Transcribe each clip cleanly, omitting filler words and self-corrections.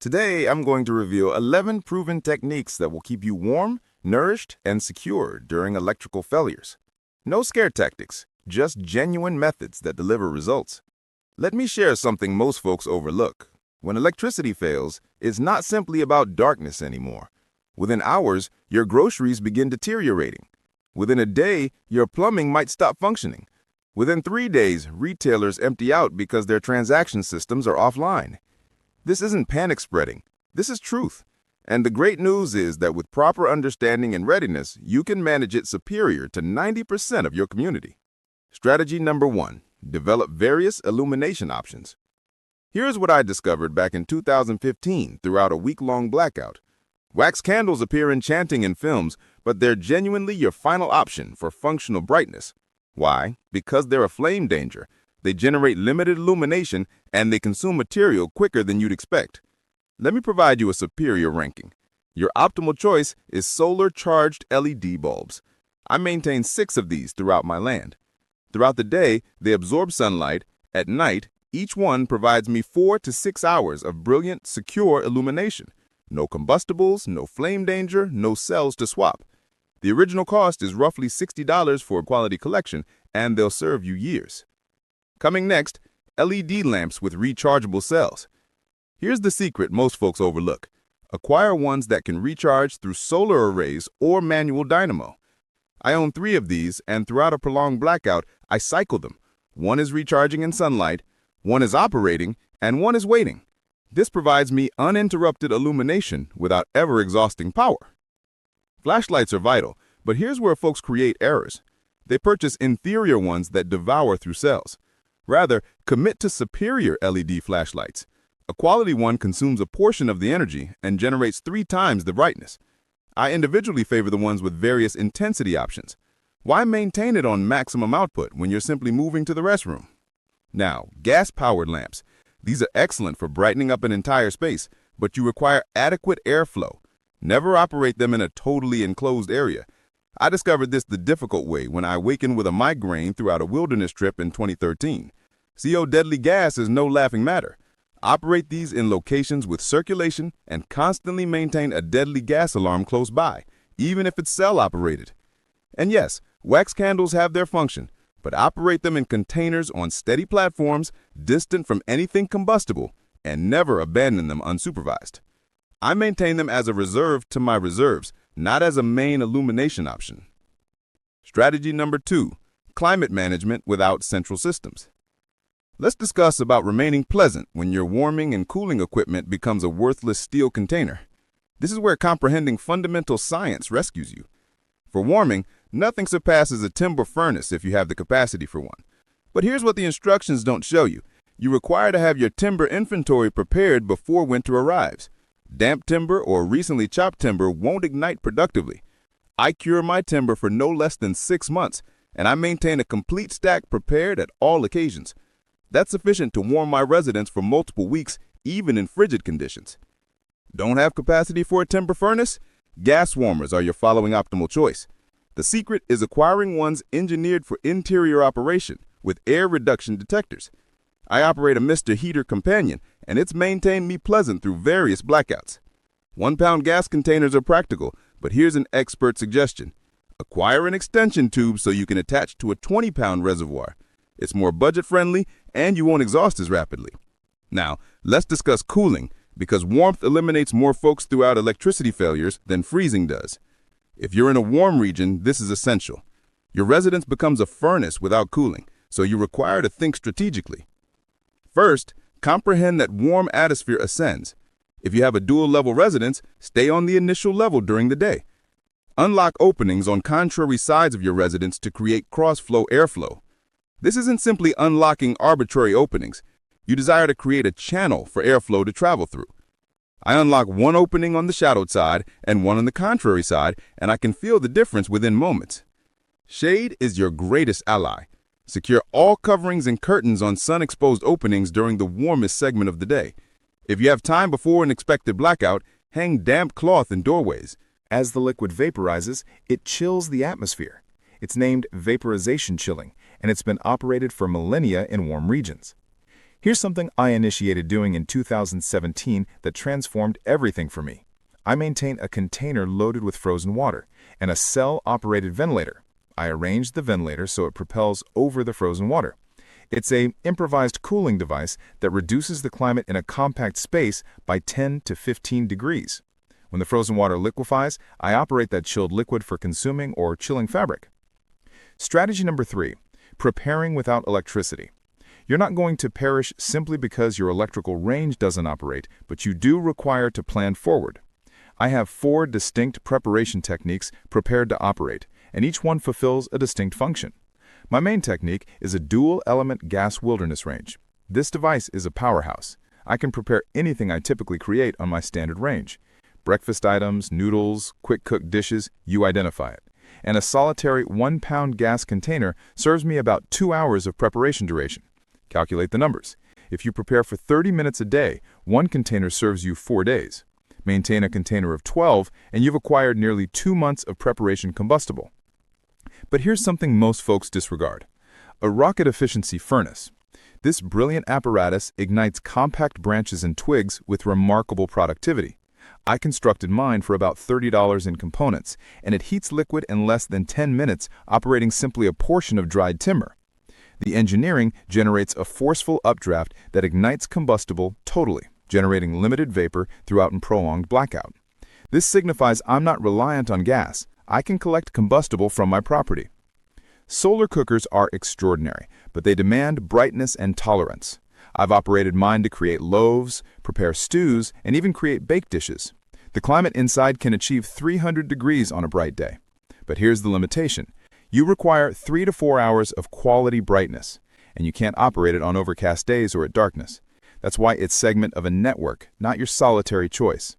Today, I'm going to reveal 11 proven techniques that will keep you warm, nourished, and secure during electrical failures. No scare tactics, just genuine methods that deliver results. Let me share something most folks overlook. When electricity fails, it's not simply about darkness anymore. Within hours, your groceries begin deteriorating. Within a day, your plumbing might stop functioning. Within 3 days, retailers empty out because their transaction systems are offline. This isn't panic spreading. This is truth. And the great news is that with proper understanding and readiness, you can manage it superior to 90% of your community. Strategy number 1. Develop various illumination options. Here's what I discovered back in 2015 throughout a week-long blackout. Wax candles appear enchanting in films, but they're genuinely your final option for functional brightness. Why? Because they're a flame danger. They generate limited illumination, and they consume material quicker than you'd expect. Let me provide you a superior ranking. Your optimal choice is solar-charged LED bulbs. I maintain 6 of these throughout my land. Throughout the day, they absorb sunlight. At night, each one provides me 4 to 6 hours of brilliant, secure illumination. No combustibles, no flame danger, no cells to swap. The original cost is roughly $60 for a quality collection, and they'll serve you years. Coming next, LED lamps with rechargeable cells. Here's the secret most folks overlook. Acquire ones that can recharge through solar arrays or manual dynamo. I own 3 of these, and throughout a prolonged blackout, I cycle them. One is recharging in sunlight, one is operating, and one is waiting. This provides me uninterrupted illumination without ever exhausting power. Flashlights are vital, but here's where folks create errors. They purchase inferior ones that devour through cells. Rather, commit to superior LED flashlights. A quality one consumes a portion of the energy and generates 3 times the brightness. I individually favor the ones with various intensity options. Why maintain it on maximum output when you're simply moving to the restroom? Now, gas-powered lamps. These are excellent for brightening up an entire space, but you require adequate airflow. Never operate them in a totally enclosed area. I discovered this the difficult way when I awakened with a migraine throughout a wilderness trip in 2013. CO deadly gas is no laughing matter. Operate these in locations with circulation and constantly maintain a deadly gas alarm close by, even if it's cell-operated. And yes, wax candles have their function, but operate them in containers on steady platforms, distant from anything combustible, and never abandon them unsupervised. I maintain them as a reserve to my reserves, not as a main illumination option. Strategy number 2. Climate management without central systems. Let's discuss about remaining pleasant when your warming and cooling equipment becomes a worthless steel container. This is where comprehending fundamental science rescues you. For warming, nothing surpasses a timber furnace if you have the capacity for one. But here's what the instructions don't show you. You require to have your timber inventory prepared before winter arrives. Damp timber or recently chopped timber won't ignite productively. I cure my timber for no less than 6 months, and I maintain a complete stack prepared at all occasions. That's sufficient to warm my residence for multiple weeks, even in frigid conditions. Don't have capacity for a timber furnace? Gas warmers are your following optimal choice. The secret is acquiring ones engineered for interior operation with air reduction detectors. I operate a Mr. Heater Companion, and it's maintained me pleasant through various blackouts. 1-pound gas containers are practical, but here's an expert suggestion. Acquire an extension tube so you can attach to a 20-pound reservoir. It's more budget-friendly, and you won't exhaust as rapidly. Now, let's discuss cooling, because warmth eliminates more folks throughout electricity failures than freezing does. If you're in a warm region, this is essential. Your residence becomes a furnace without cooling, so you require to think strategically. First, comprehend that warm atmosphere ascends. If you have a dual-level residence, stay on the initial level during the day. Unlock openings on contrary sides of your residence to create cross-flow airflow. This isn't simply unlocking arbitrary openings. You desire to create a channel for airflow to travel through. I unlock one opening on the shadowed side and one on the contrary side, and I can feel the difference within moments. Shade is your greatest ally. Secure all coverings and curtains on sun-exposed openings during the warmest segment of the day. If you have time before an expected blackout, hang damp cloth in doorways. As the liquid vaporizes, it chills the atmosphere. It's named vaporization chilling, and it's been operated for millennia in warm regions. Here's something I initiated doing in 2017 that transformed everything for me. I maintain a container loaded with frozen water and a cell-operated ventilator. I arranged the ventilator so it propels over the frozen water. It's an improvised cooling device that reduces the climate in a compact space by 10 to 15 degrees. When the frozen water liquefies, I operate that chilled liquid for consuming or chilling fabric. Strategy number 3, preparing without electricity. You're not going to perish simply because your electrical range doesn't operate, but you do require to plan forward. I have 4 distinct preparation techniques prepared to operate, and each one fulfills a distinct function. My main technique is a dual-element gas wilderness range. This device is a powerhouse. I can prepare anything I typically create on my standard range. Breakfast items, noodles, quick-cooked dishes, you identify it. And a solitary 1-pound gas container serves me about 2 hours of preparation duration. Calculate the numbers. If you prepare for 30 minutes a day, 1 container serves you 4 days. Maintain a container of 12, and you've acquired nearly 2 months of preparation combustible. But here's something most folks disregard: a rocket efficiency furnace. This brilliant apparatus ignites compact branches and twigs with remarkable productivity. I constructed mine for about $30 in components, and it heats liquid in less than 10 minutes, operating simply a portion of dried timber. The engineering generates a forceful updraft that ignites combustible totally, generating limited vapor throughout a prolonged blackout. This signifies I'm not reliant on gas. I can collect combustible from my property. Solar cookers are extraordinary, but they demand brightness and tolerance. I've operated mine to create loaves, prepare stews, and even create baked dishes. The climate inside can achieve 300 degrees on a bright day. But here's the limitation. You require 3 to 4 hours of quality brightness, and you can't operate it on overcast days or at darkness. That's why it's segment of a network, not your solitary choice.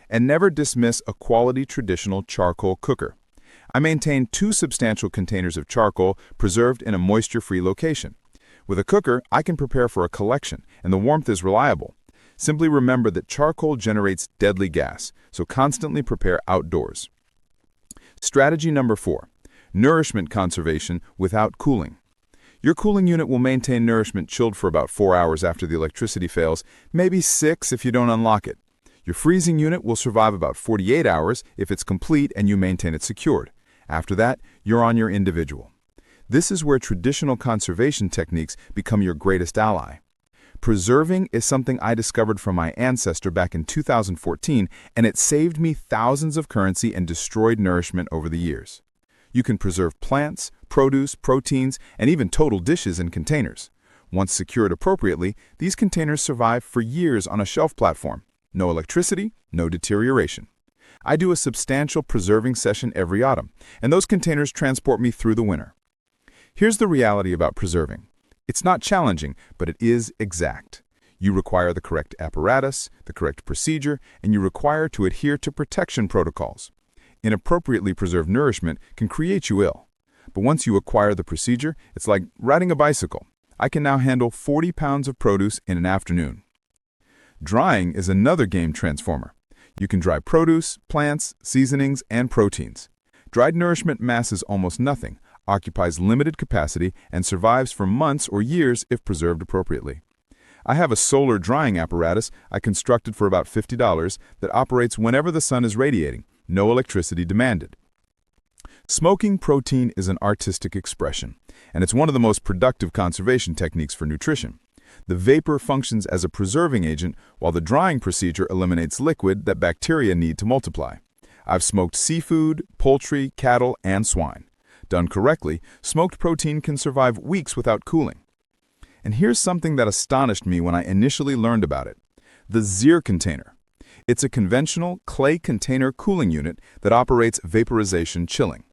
And never dismiss a quality traditional charcoal cooker. I maintain 2 substantial containers of charcoal preserved in a moisture-free location. With a cooker, I can prepare for a collection, and the warmth is reliable. Simply remember that charcoal generates deadly gas, so constantly prepare outdoors. Strategy number 4, nourishment conservation without cooling. Your cooling unit will maintain nourishment chilled for about 4 hours after the electricity fails, maybe 6 if you don't unlock it. Your freezing unit will survive about 48 hours if it's complete and you maintain it secured. After that, you're on your individual. This is where traditional conservation techniques become your greatest ally. Preserving is something I discovered from my ancestor back in 2014, and it saved me thousands of currency and destroyed nourishment over the years. You can preserve plants, produce, proteins, and even total dishes in containers. Once secured appropriately, these containers survive for years on a shelf platform. No electricity, no deterioration. I do a substantial preserving session every autumn, and those containers transport me through the winter. Here's the reality about preserving. It's not challenging, but it is exact. You require the correct apparatus, the correct procedure, and you require to adhere to protection protocols. Inappropriately preserved nourishment can create you ill. But once you acquire the procedure, it's like riding a bicycle. I can now handle 40 pounds of produce in an afternoon. Drying is another game transformer. You can dry produce, plants, seasonings, and proteins. Dried nourishment masses almost nothing, occupies limited capacity, and survives for months or years if preserved appropriately. I have a solar drying apparatus I constructed for about $50 that operates whenever the sun is radiating, no electricity demanded. Smoking protein is an artistic expression, and it's one of the most productive conservation techniques for nutrition. The vapor functions as a preserving agent, while the drying procedure eliminates liquid that bacteria need to multiply. I've smoked seafood, poultry, cattle, and swine. Done correctly, smoked protein can survive weeks without cooling. And here's something that astonished me when I initially learned about it: the Zier container. It's a conventional clay container cooling unit that operates vaporization chilling.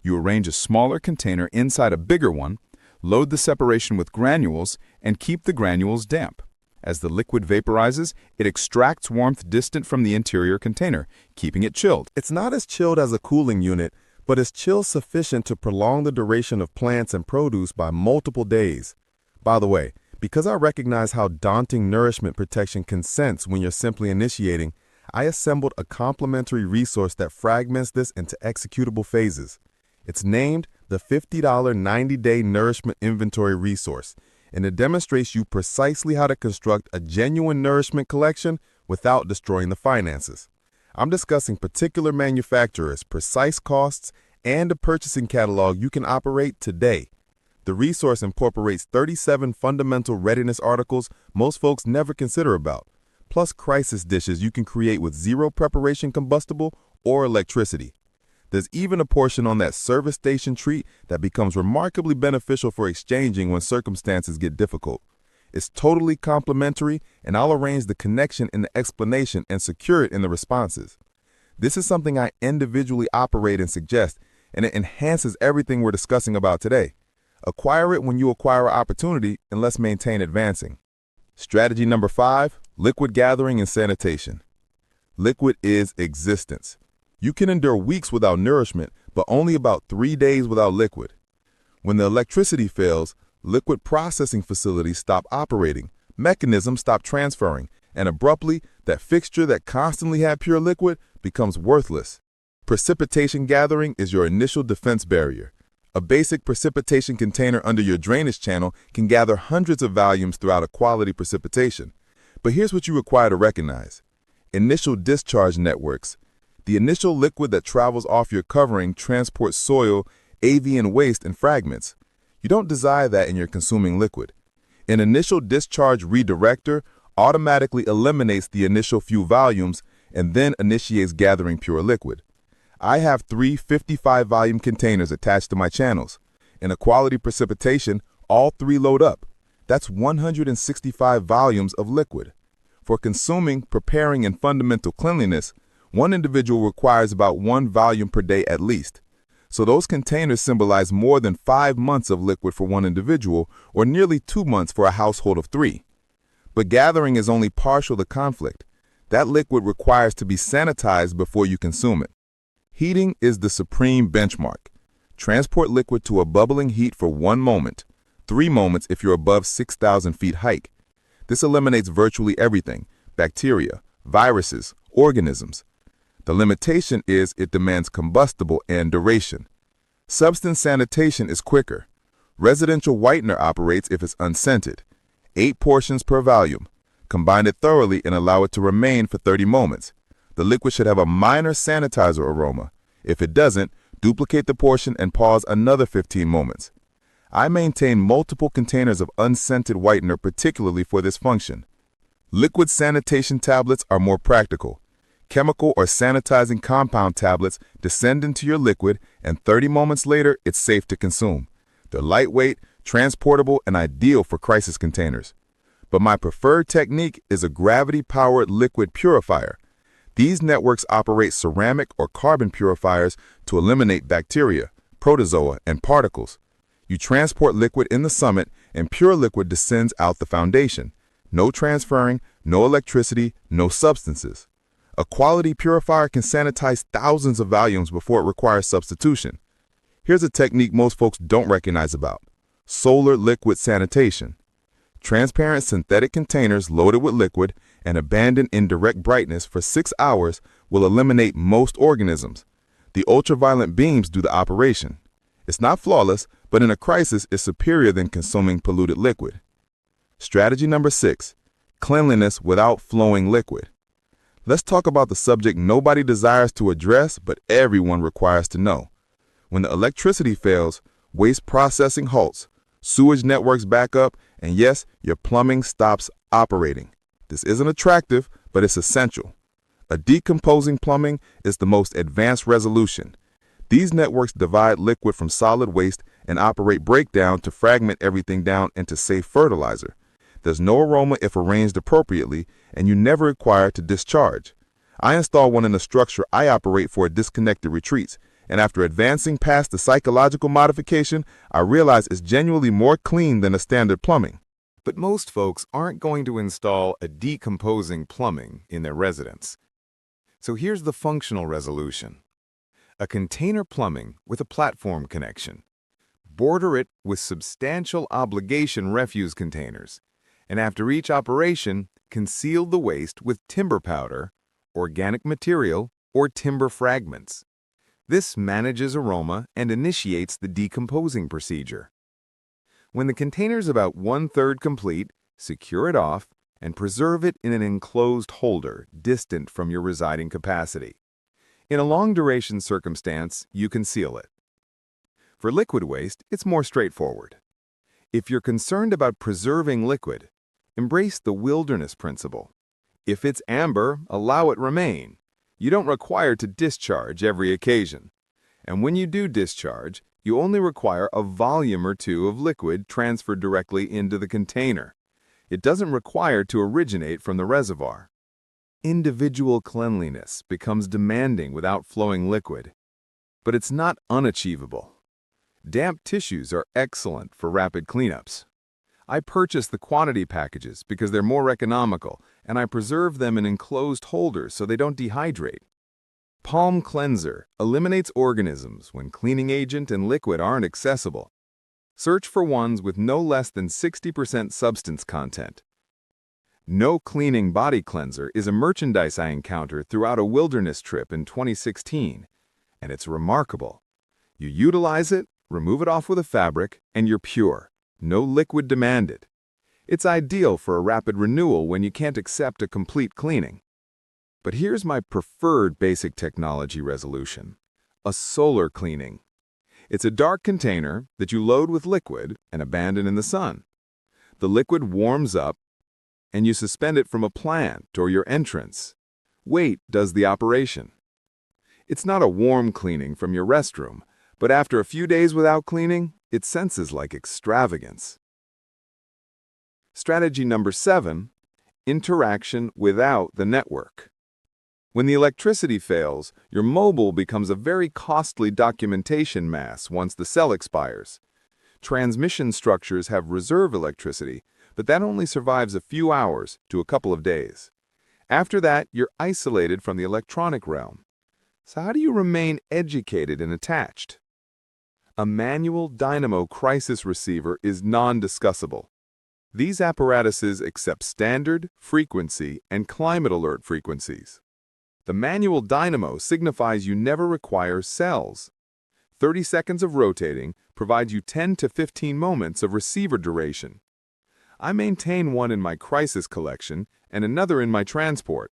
You arrange a smaller container inside a bigger one, load the separation with granules, and keep the granules damp. As the liquid vaporizes, it extracts warmth distant from the interior container, keeping it chilled. It's not as chilled as a cooling unit, but it's chill sufficient to prolong the duration of plants and produce by multiple days. By the way, because I recognize how daunting nourishment protection can sense when you're simply initiating, I assembled a complementary resource that fragments this into executable phases. It's named the $50 90-Day Nourishment Inventory Resource, and it demonstrates you precisely how to construct a genuine nourishment collection without destroying the finances. I'm discussing particular manufacturers, precise costs, and a purchasing catalog you can operate today. The resource incorporates 37 fundamental readiness articles most folks never consider about, plus crisis dishes you can create with zero preparation combustible or electricity. There's even a portion on that service station treat that becomes remarkably beneficial for exchanging when circumstances get difficult. It's totally complimentary, and I'll arrange the connection in the explanation and secure it in the responses. This is something I individually operate and suggest, and it enhances everything we're discussing about today. Acquire it when you acquire an opportunity, and let's maintain advancing. Strategy number 5, liquid gathering and sanitation. Liquid is existence. You can endure weeks without nourishment, but only about 3 days without liquid. When the electricity fails, liquid processing facilities stop operating, mechanisms stop transferring, and abruptly, that fixture that constantly had pure liquid becomes worthless. Precipitation gathering is your initial defense barrier. A basic precipitation container under your drainage channel can gather hundreds of volumes throughout a quality precipitation. But here's what you require to recognize. Initial discharge networks. The initial liquid that travels off your covering transports soil, avian waste, and fragments. You don't desire that in your consuming liquid. An initial discharge redirector automatically eliminates the initial few volumes and then initiates gathering pure liquid. I have 3 55-volume containers attached to my channels. In a quality precipitation, all 3 load up. That's 165 volumes of liquid. For consuming, preparing, and fundamental cleanliness, one individual requires about 1 volume per day at least. So those containers symbolize more than 5 months of liquid for one individual, or nearly 2 months for a household of 3. But gathering is only partial to conflict. That liquid requires to be sanitized before you consume it. Heating is the supreme benchmark. Transport liquid to a bubbling heat for 1 moment, 3 moments if you're above 6,000 feet height. This eliminates virtually everything: bacteria, viruses, organisms. The limitation is it demands combustible and duration. Substance sanitation is quicker. Residential whitener operates if it's unscented. 8 portions per volume. Combine it thoroughly and allow it to remain for 30 moments. The liquid should have a minor sanitizer aroma. If it doesn't, duplicate the portion and pause another 15 moments. I maintain multiple containers of unscented whitener particularly for this function. Liquid sanitation tablets are more practical. Chemical or sanitizing compound tablets descend into your liquid, and 30 moments later, it's safe to consume. They're lightweight, transportable, and ideal for crisis containers. But my preferred technique is a gravity-powered liquid purifier. These networks operate ceramic or carbon purifiers to eliminate bacteria, protozoa, and particles. You transport liquid in the summit, and pure liquid descends out the foundation. No transferring, no electricity, no substances. A quality purifier can sanitize thousands of volumes before it requires substitution. Here's a technique most folks don't recognize about: solar liquid sanitation. Transparent synthetic containers loaded with liquid and abandoned in direct brightness for 6 hours will eliminate most organisms. The ultraviolet beams do the operation. It's not flawless, but in a crisis it's superior than consuming polluted liquid. Strategy number 6, cleanliness without flowing liquid. Let's talk about the subject nobody desires to address, but everyone requires to know. When the electricity fails, waste processing halts, sewage networks back up, and yes, your plumbing stops operating. This isn't attractive, but it's essential. A decomposing plumbing is the most advanced resolution. These networks divide liquid from solid waste and operate breakdown to fragment everything down into safe fertilizer. There's no aroma if arranged appropriately, and you never require to discharge. I install one in the structure I operate for disconnected retreats, and after advancing past the psychological modification, I realize it's genuinely more clean than a standard plumbing. But most folks aren't going to install a decomposing plumbing in their residence. So here's the functional resolution. A container plumbing with a platform connection. Border it with substantial obligation refuse containers, and after each operation, conceal the waste with timber powder, organic material, or timber fragments. This manages aroma and initiates the decomposing procedure. When the container's about 1/3 complete, secure it off and preserve it in an enclosed holder distant from your residing capacity. In a long-duration circumstance, you can seal it. For liquid waste, it's more straightforward. If you're concerned about preserving liquid, embrace the wilderness principle. If it's amber, allow it remain. You don't require to discharge every occasion. And when you do discharge, you only require a volume or two of liquid transferred directly into the container. It doesn't require to originate from the reservoir. Individual cleanliness becomes demanding with outflowing liquid, but it's not unachievable. Damp tissues are excellent for rapid cleanups. I purchase the quantity packages because they're more economical, and I preserve them in enclosed holders so they don't dehydrate. Palm Cleanser eliminates organisms when cleaning agent and liquid aren't accessible. Search for ones with no less than 60% substance content. No Cleaning Body Cleanser is a merchandise I encountered throughout a wilderness trip in 2016, and it's remarkable. You utilize it, remove it off with a fabric, and you're pure. No liquid demanded. It's ideal for a rapid renewal when you can't accept a complete cleaning. But here's my preferred basic technology resolution: a solar cleaning. It's a dark container that you load with liquid and abandon in the sun. The liquid warms up, and you suspend it from a plant or your entrance. Weight does the operation. It's not a warm cleaning from your restroom, but after a few days without cleaning, it senses like extravagance. Strategy number 7, interaction without the network. When the electricity fails, your mobile becomes a very costly documentation mass once the cell expires. Transmission structures have reserve electricity, but that only survives a few hours to a couple of days. After that, you're isolated from the electronic realm. So how do you remain educated and attached? A manual dynamo crisis receiver is non-discussable. These apparatuses accept standard, frequency, and climate alert frequencies. The manual dynamo signifies you never require cells. 30 seconds of rotating provides you 10 to 15 moments of receiver duration. I maintain one in my crisis collection and another in my transport.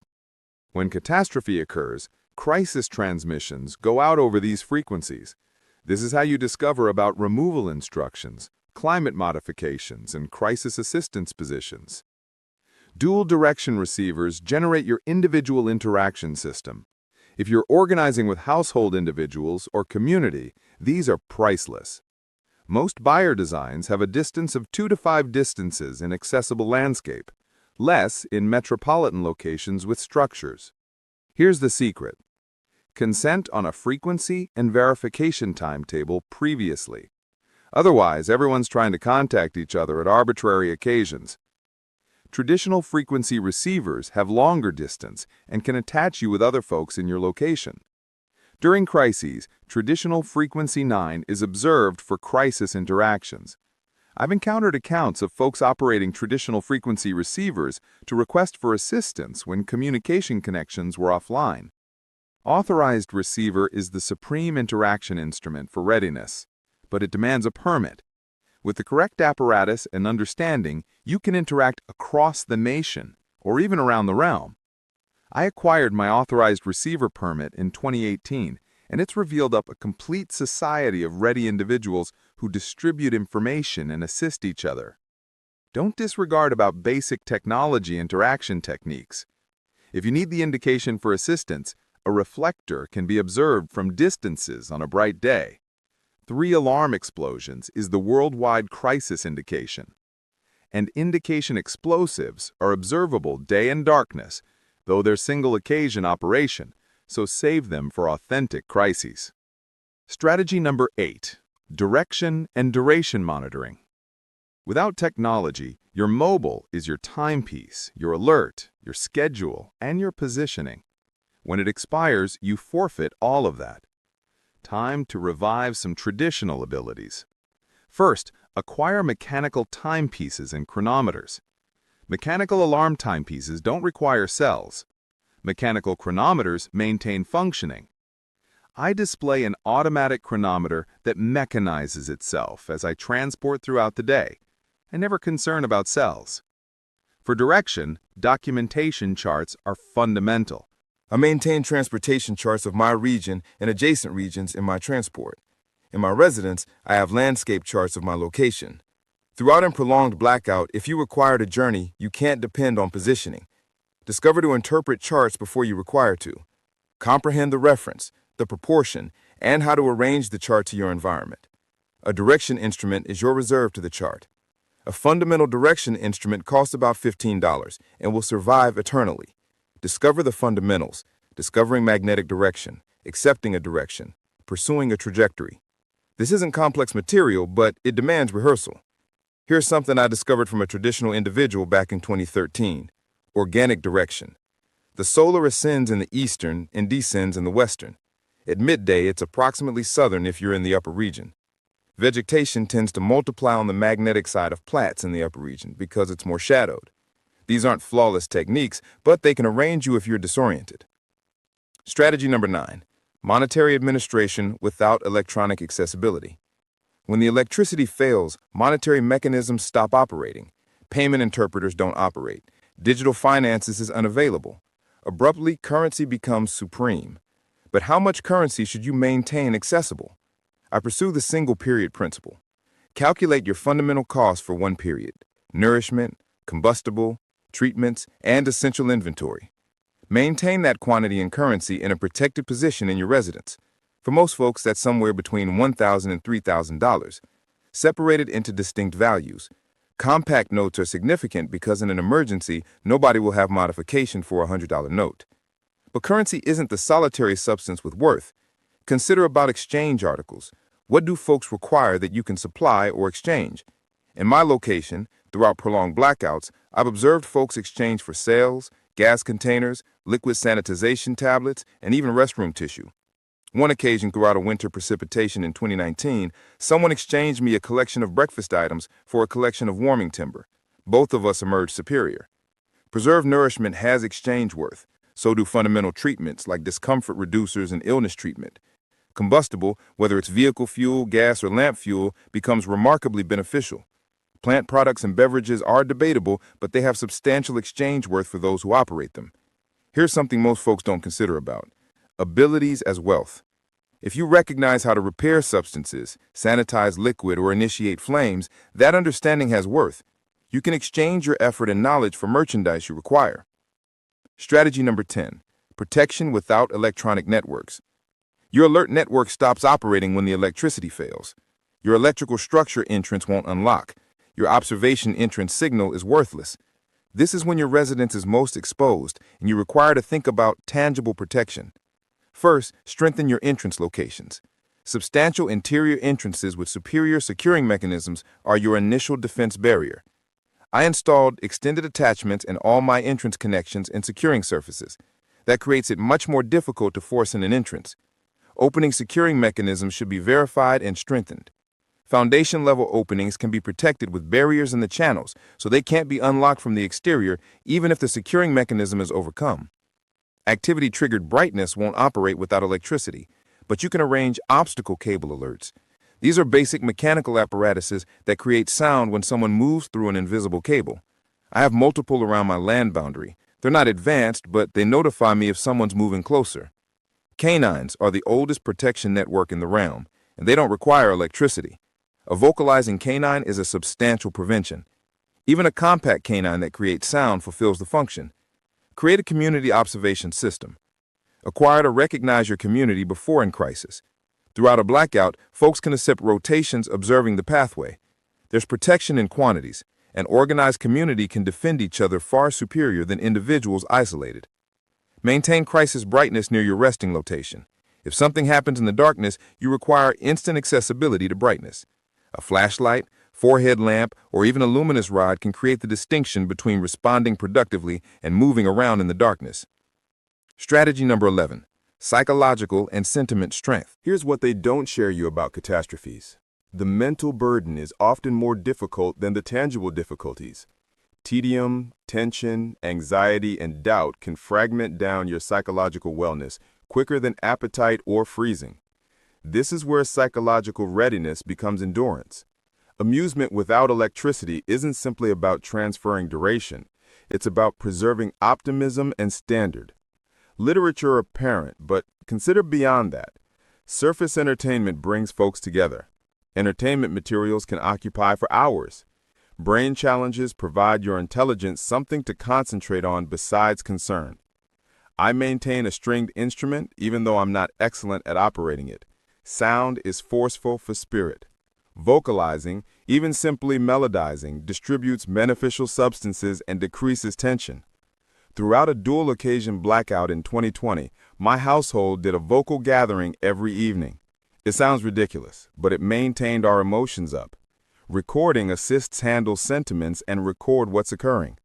When catastrophe occurs, crisis transmissions go out over these frequencies. This is how you discover about removal instructions, climate modifications, and crisis assistance positions. Dual direction receivers generate your individual interaction system. If you're organizing with household individuals or community, these are priceless. Most buyer designs have a distance of 2 to 5 distances in accessible landscape, less in metropolitan locations with structures. Here's the secret. Consent on a frequency and verification timetable previously. Otherwise, everyone's trying to contact each other at arbitrary occasions. Traditional frequency receivers have longer distance and can attach you with other folks in your location. During crises, traditional frequency 9 is observed for crisis interactions. I've encountered accounts of folks operating traditional frequency receivers to request for assistance when communication connections were offline. Authorized receiver is the supreme interaction instrument for readiness, but it demands a permit. With the correct apparatus and understanding, you can interact across the nation, or even around the realm. I acquired my authorized receiver permit in 2018, and it's revealed up a complete society of ready individuals who distribute information and assist each other. Don't disregard about basic technology interaction techniques. If you need the indication for assistance, a reflector can be observed from distances on a bright day. 3 alarm explosions is the worldwide crisis indication. And indication explosives are observable day and darkness, though they're single-occasion operation, so save them for authentic crises. Strategy number 8, direction and duration monitoring. Without technology, your mobile is your timepiece, your alert, your schedule, and your positioning. When it expires, you forfeit all of that. Time to revive some traditional abilities. First, acquire mechanical timepieces and chronometers. Mechanical alarm timepieces don't require cells. Mechanical chronometers maintain functioning. I display an automatic chronometer that mechanizes itself as I transport throughout the day. I never concern about cells. For direction, documentation charts are fundamental. I maintain transportation charts of my region and adjacent regions in my transport. In my residence, I have landscape charts of my location. Throughout a prolonged blackout, if you required a journey, you can't depend on positioning. Discover to interpret charts before you require to. Comprehend the reference, the proportion, and how to arrange the chart to your environment. A direction instrument is your reserve to the chart. A fundamental direction instrument costs about $15 and will survive eternally. Discover the fundamentals, discovering magnetic direction, accepting a direction, pursuing a trajectory. This isn't complex material, but it demands rehearsal. Here's something I discovered from a traditional individual back in 2013. Organic direction. The solar ascends in the eastern and descends in the western. At midday, it's approximately southern if you're in the upper region. Vegetation tends to multiply on the magnetic side of plats in the upper region because it's more shadowed. These aren't flawless techniques, but they can arrange you if you're disoriented. Strategy number 9. Monetary administration without electronic accessibility. When the electricity fails, monetary mechanisms stop operating. Payment interpreters don't operate. Digital finances is unavailable. Abruptly, currency becomes supreme. But how much currency should you maintain accessible? I pursue the single period principle. Calculate your fundamental costs for one period: nourishment, combustible, treatments, and essential inventory. Maintain that quantity and currency in a protected position in your residence. For most folks, that's somewhere between $1,000 and $3,000, separated into distinct values. Compact notes are significant because in an emergency, nobody will have modification for a $100 note. But currency isn't the solitary substance with worth. Consider about exchange articles. What do folks require that you can supply or exchange? In my location, throughout prolonged blackouts, I've observed folks exchange for sails, gas containers, liquid sanitization tablets, and even restroom tissue. One occasion throughout a winter precipitation in 2019, someone exchanged me a collection of breakfast items for a collection of warming timber. Both of us emerged superior. Preserved nourishment has exchange worth. So do fundamental treatments like discomfort reducers and illness treatment. Combustible, whether it's vehicle fuel, gas, or lamp fuel, becomes remarkably beneficial. Plant products and beverages are debatable, but they have substantial exchange worth for those who operate them. Here's something most folks don't consider about: abilities as wealth. If you recognize how to repair substances, sanitize liquid, or initiate flames, that understanding has worth. You can exchange your effort and knowledge for merchandise you require. Strategy number 10. Protection without electronic networks. Your alert network stops operating when the electricity fails. Your electrical structure entrance won't unlock. Your observation entrance signal is worthless. This is when your residence is most exposed, and you require to think about tangible protection. First, strengthen your entrance locations. Substantial interior entrances with superior securing mechanisms are your initial defense barrier. I installed extended attachments in all my entrance connections and securing surfaces. That creates it much more difficult to force in an entrance. Opening securing mechanisms should be verified and strengthened. Foundation-level openings can be protected with barriers in the channels, so they can't be unlocked from the exterior even if the securing mechanism is overcome. Activity-triggered brightness won't operate without electricity, but you can arrange obstacle cable alerts. These are basic mechanical apparatuses that create sound when someone moves through an invisible cable. I have multiple around my land boundary. They're not advanced, but they notify me if someone's moving closer. Canines are the oldest protection network in the realm, and they don't require electricity. A vocalizing canine is a substantial prevention. Even a compact canine that creates sound fulfills the function. Create a community observation system. Acquire to recognize your community before in crisis. Throughout a blackout, folks can accept rotations observing the pathway. There's protection in quantities. An organized community can defend each other far superior than individuals isolated. Maintain crisis brightness near your resting location. If something happens in the darkness, you require instant accessibility to brightness. A flashlight, forehead lamp, or even a luminous rod can create the distinction between responding productively and moving around in the darkness. Strategy number 11. Psychological and sentiment strength. Here's what they don't share you about catastrophes. The mental burden is often more difficult than the tangible difficulties. Tedium, tension, anxiety, and doubt can fragment down your psychological wellness, quicker than appetite or freezing. This is where psychological readiness becomes endurance. Amusement without electricity isn't simply about transferring duration. It's about preserving optimism and standard. Literature apparent, but consider beyond that. Surface entertainment brings folks together. Entertainment materials can occupy for hours. Brain challenges provide your intelligence something to concentrate on besides concern. I maintain a stringed instrument even though I'm not excellent at operating it. Sound is forceful for spirit. Vocalizing, even simply melodizing, distributes beneficial substances and decreases tension. Throughout a dual-occasion blackout in 2020, my household did a vocal gathering every evening. It sounds ridiculous, but it maintained our emotions up. Recording assists handle sentiments and record what's occurring.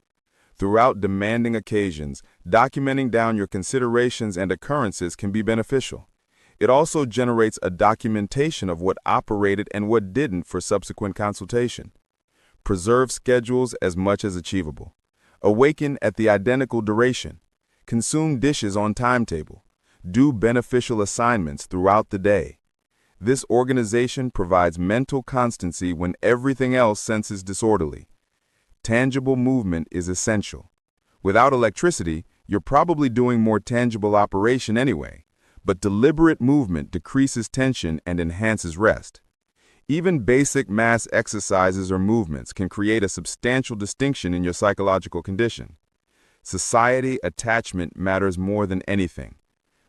Throughout demanding occasions, documenting down your considerations and occurrences can be beneficial. It also generates a documentation of what operated and what didn't for subsequent consultation. Preserve schedules as much as achievable. Awaken at the identical duration. Consume dishes on timetable. Do beneficial assignments throughout the day. This organization provides mental constancy when everything else senses disorderly. Tangible movement is essential. Without electricity, you're probably doing more tangible operation anyway. But deliberate movement decreases tension and enhances rest. Even basic mass exercises or movements can create a substantial distinction in your psychological condition. Society attachment matters more than anything.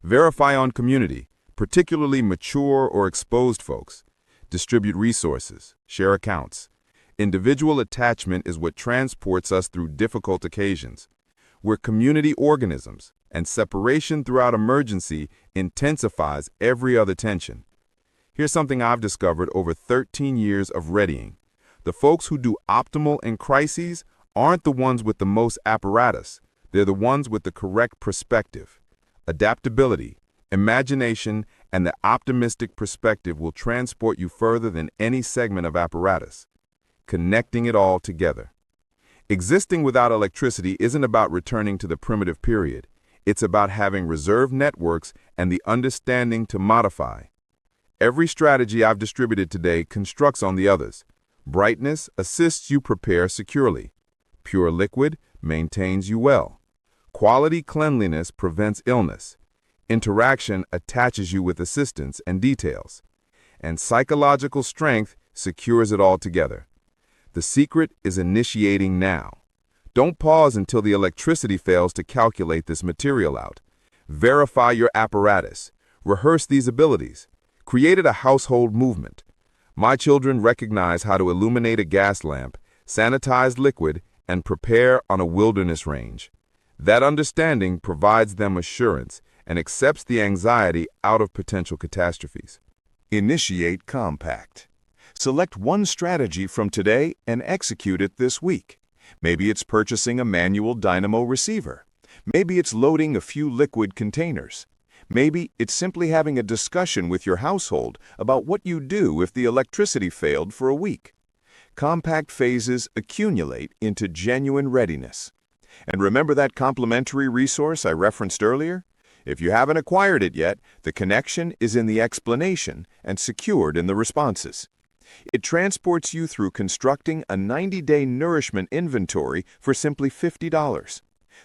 Verify on community, particularly mature or exposed folks. Distribute resources, share accounts. Individual attachment is what transports us through difficult occasions. We're community organisms, and separation throughout emergency intensifies every other tension. Here's something I've discovered over 13 years of readying. The folks who do optimal in crises aren't the ones with the most apparatus. They're the ones with the correct perspective. Adaptability, imagination, and the optimistic perspective will transport you further than any segment of apparatus. Connecting it all together. Existing without electricity isn't about returning to the primitive period. It's about having reserve networks and the understanding to modify. Every strategy I've distributed today constructs on the others. Brightness assists you prepare securely. Pure liquid maintains you well. Quality cleanliness prevents illness. Interaction attaches you with assistance and details. And psychological strength secures it all together. The secret is initiating now. Don't pause until the electricity fails to calculate this material out. Verify your apparatus. Rehearse these abilities. Create a household movement. My children recognize how to illuminate a gas lamp, sanitize liquid, and prepare on a wilderness range. That understanding provides them assurance and accepts the anxiety out of potential catastrophes. Initiate Compact. Select one strategy from today and execute it this week. Maybe it's purchasing a manual dynamo receiver. Maybe it's loading a few liquid containers. Maybe it's simply having a discussion with your household about what you do if the electricity failed for a week. Compact phases accumulate into genuine readiness. And remember that complimentary resource I referenced earlier? If you haven't acquired it yet, the connection is in the explanation and secured in the responses. It transports you through constructing a 90-day nourishment inventory for simply $50.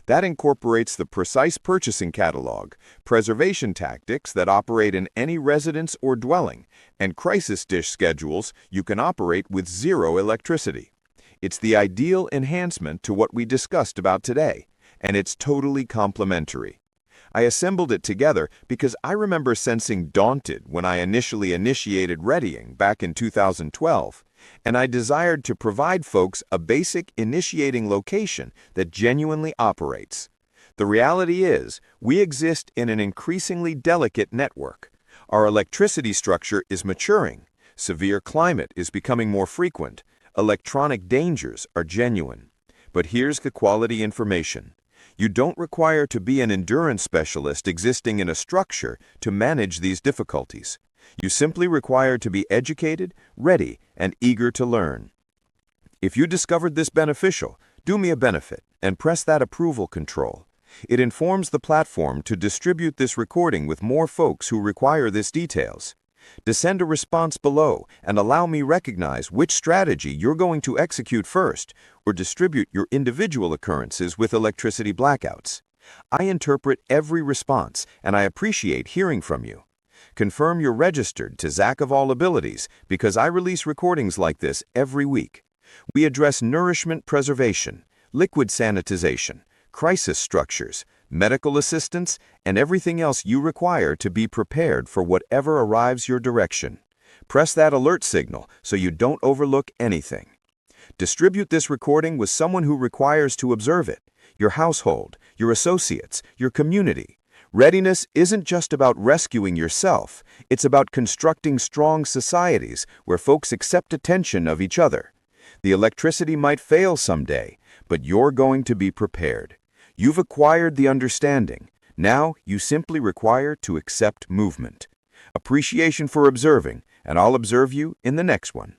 That incorporates the precise purchasing catalog, preservation tactics that operate in any residence or dwelling, and crisis dish schedules you can operate with zero electricity. It's the ideal enhancement to what we discussed about today, and it's totally complementary. I assembled it together because I remember sensing daunted when I initially initiated readying back in 2012, and I desired to provide folks a basic initiating location that genuinely operates. The reality is, we exist in an increasingly delicate network. Our electricity structure is maturing. Severe climate is becoming more frequent. Electronic dangers are genuine. But here's the quality information. You don't require to be an endurance specialist existing in a structure to manage these difficulties. You simply require to be educated, ready, and eager to learn. If you discovered this beneficial, do me a benefit and press that approval control. It informs the platform to distribute this recording with more folks who require this details. To send a response below and allow me recognize which strategy you're going to execute first, or distribute your individual occurrences with electricity blackouts. I interpret every response, and I appreciate hearing from you. Confirm you're registered to Zach of All Abilities because I release recordings like this every week. We address nourishment preservation, liquid sanitization, crisis structures, medical assistance, and everything else you require to be prepared for whatever arrives your direction. Press that alert signal so you don't overlook anything. Distribute this recording with someone who requires to observe it: your household, your associates, your community. Readiness isn't just about rescuing yourself, it's about constructing strong societies where folks accept attention of each other. The electricity might fail someday, but you're going to be prepared. You've acquired the understanding. Now you simply require to accept movement. Appreciation for observing, and I'll observe you in the next one.